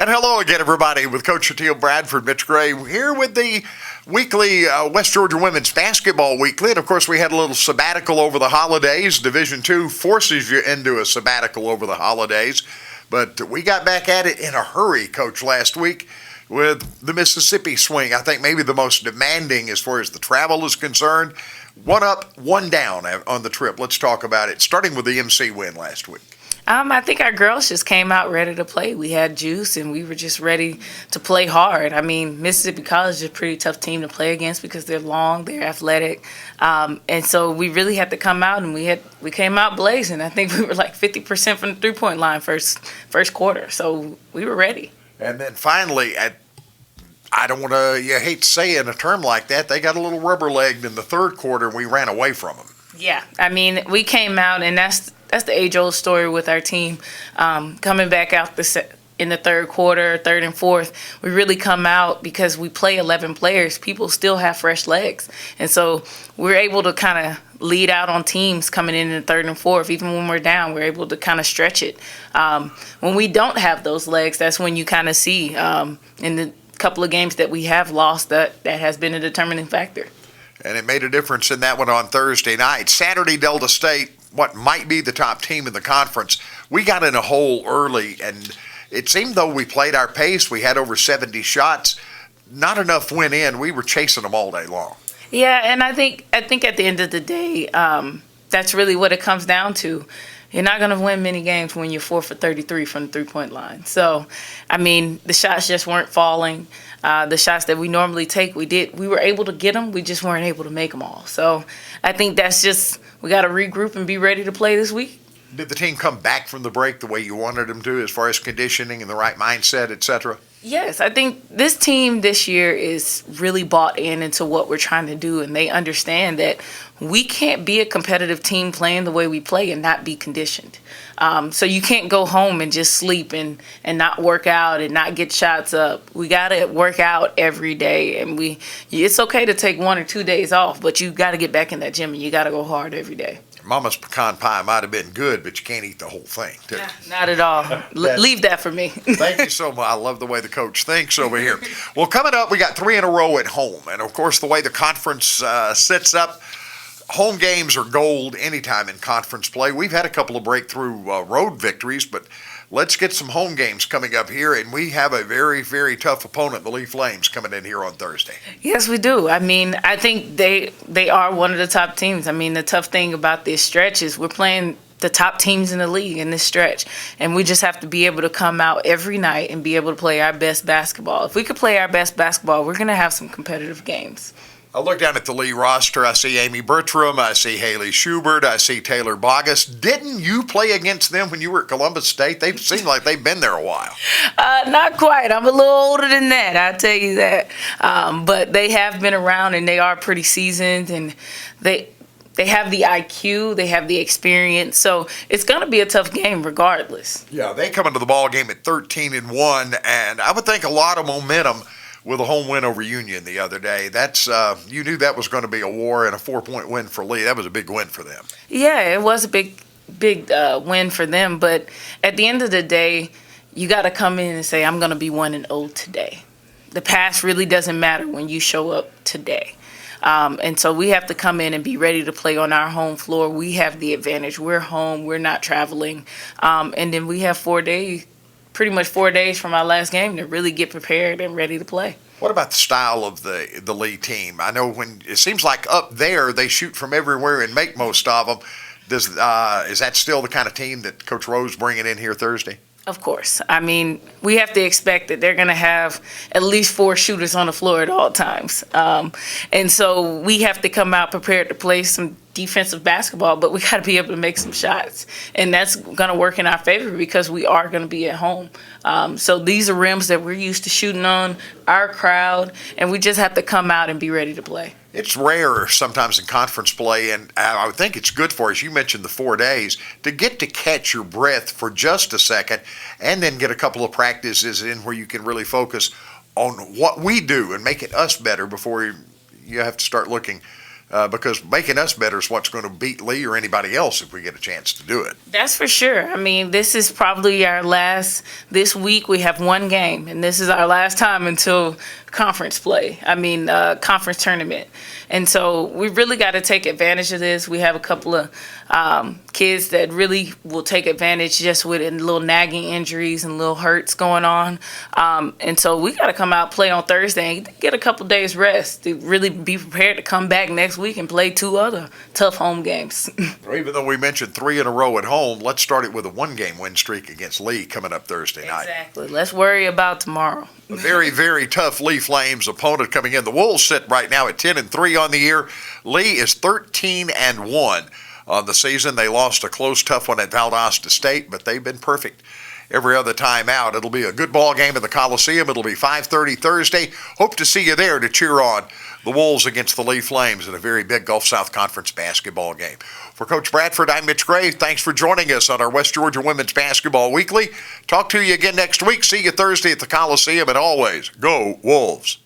And hello again, everybody, with Coach Shatil Bradford, Mitch Gray, here with the weekly West Georgia Women's Basketball Weekly. And, of course, we had a little sabbatical over the holidays. Division II forces you into a sabbatical over the holidays. But we got back at it in a hurry, Coach, last week with the Mississippi swing. I think maybe the most demanding as far as the travel is concerned. One up, one down on the trip. Let's talk about it, starting with the MC win last week. I think our girls just came out ready to play. We had juice, and we were just ready to play hard. I mean, Mississippi College is a pretty tough team to play against because they're long, they're athletic, and so we really had to come out, and we came out blazing. I think we were like 50% from the three-point line first quarter, so we were ready. And then finally, I don't want to, you hate to say it in a term like that, they got a little rubber-legged in the third quarter, and we ran away from them. Yeah, I mean, we came out, and that's the age-old story with our team. Coming back out in the third quarter, third and fourth, we really come out because we play 11 players. People still have fresh legs. And so we're able to kind of lead out on teams coming in the third and fourth. Even when we're down, we're able to kind of stretch it. When we don't have those legs, that's when you kind of see in the couple of games that we have lost that has been a determining factor. And it made a difference in that one on Thursday night. Saturday, Delta State, what might be the top team in the conference, we got in a hole early, and it seemed though we played our pace, we had over 70 shots, not enough went in. We were chasing them all day long. Yeah, and I think at the end of the day, that's really what it comes down to. You're not going to win many games when you're 4 for 33 from the three-point line. So, I mean, the shots just weren't falling. The shots that we normally take, we were able to get them. We just weren't able to make them all. So I think that's just, we got to regroup and be ready to play this week. Did the team come back from the break the way you wanted them to as far as conditioning and the right mindset, et cetera? Yes, I think this team this year is really bought into what we're trying to do, and they understand that we can't be a competitive team playing the way we play and not be conditioned. So you can't go home and just sleep and not work out and not get shots up. We got to work out every day, and it's okay to take 1 or 2 days off, but you got to get back in that gym and you got to go hard every day. Mama's pecan pie might have been good, but you can't eat the whole thing, too. Not at all. Leave that for me. Thank you so much. I love the way the coach thinks over here. Well, coming up, we got 3 in a row at home. And, of course, the way the conference sets up, home games are gold anytime in conference play. We've had a couple of breakthrough road victories, but let's get some home games coming up here, and we have a very, very tough opponent, the Lee Flames, coming in here on Thursday. Yes, we do. I mean, I think they are one of the top teams. I mean, the tough thing about this stretch is we're playing the top teams in the league in this stretch, and we just have to be able to come out every night and be able to play our best basketball. If we could play our best basketball, we're going to have some competitive games. I look down at the Lee roster. I see Amy Bertram. I see Haley Schubert. I see Taylor Bogus. Didn't you play against them when you were at Columbus State? They seem like they've been there a while. Not quite. I'm a little older than that, I'll tell you that. But they have been around, and they are pretty seasoned, and they have the IQ, they have the experience, so it's going to be a tough game regardless. Yeah, they come into the ball game at 13-1, and I would think a lot of momentum with a home win over Union the other day. That's you knew that was going to be a war, and a 4-point win for Lee. That was a big win for them. Yeah, it was a big win for them. But at the end of the day, you got to come in and say, I'm going to be 1-0 today. The past really doesn't matter when you show up today. And so we have to come in and be ready to play on our home floor. We have the advantage. We're home. We're not traveling. And then we have 4 days. Pretty much 4 days from our last game to really get prepared and ready to play. What about the style of the Lee team? I know when it seems like up there they shoot from everywhere and make most of them. Is that still the kind of team that Coach Rose bringing in here Thursday? Of course. I mean, we have to expect that they're going to have at least 4 shooters on the floor at all times. And so we have to come out prepared to play some defensive basketball, but we got to be able to make some shots. And that's going to work in our favor because we are going to be at home. So these are rims that we're used to shooting on, our crowd, and we just have to come out and be ready to play. It's rare sometimes in conference play, and I would think it's good for us. You mentioned the 4 days to get to catch your breath for just a second and then get a couple of practices in where you can really focus on what we do and make it us better before you have to start looking because making us better is what's going to beat Lee or anybody else if we get a chance to do it. That's for sure. I mean, this is probably our last, this week we have one game, and this is our last time until conference play. Conference tournament. And so we really got to take advantage of this. We have a couple of kids that really will take advantage just with little nagging injuries and little hurts going on. And so we got to come out, play on Thursday, and get a couple days rest to really be prepared to come back next week and play 2 other tough home games. Even though we mentioned 3 in a row at home, let's start it with a 1-game win streak against Lee coming up Thursday night. Exactly. Let's worry about tomorrow. A very, very tough Lee Flames opponent coming in. The Wolves sit right now at 10-3 on the year. Lee is 13-1 on the season. They lost a close, tough one at Valdosta State, but they've been perfect every other time out. It'll be a good ball game in the Coliseum. It'll be 5:30 Thursday. Hope to see you there to cheer on the Wolves against the Lee Flames in a very big Gulf South Conference basketball game. For Coach Bradford, I'm Mitch Gray. Thanks for joining us on our West Georgia Women's Basketball Weekly. Talk to you again next week. See you Thursday at the Coliseum, and always, go Wolves.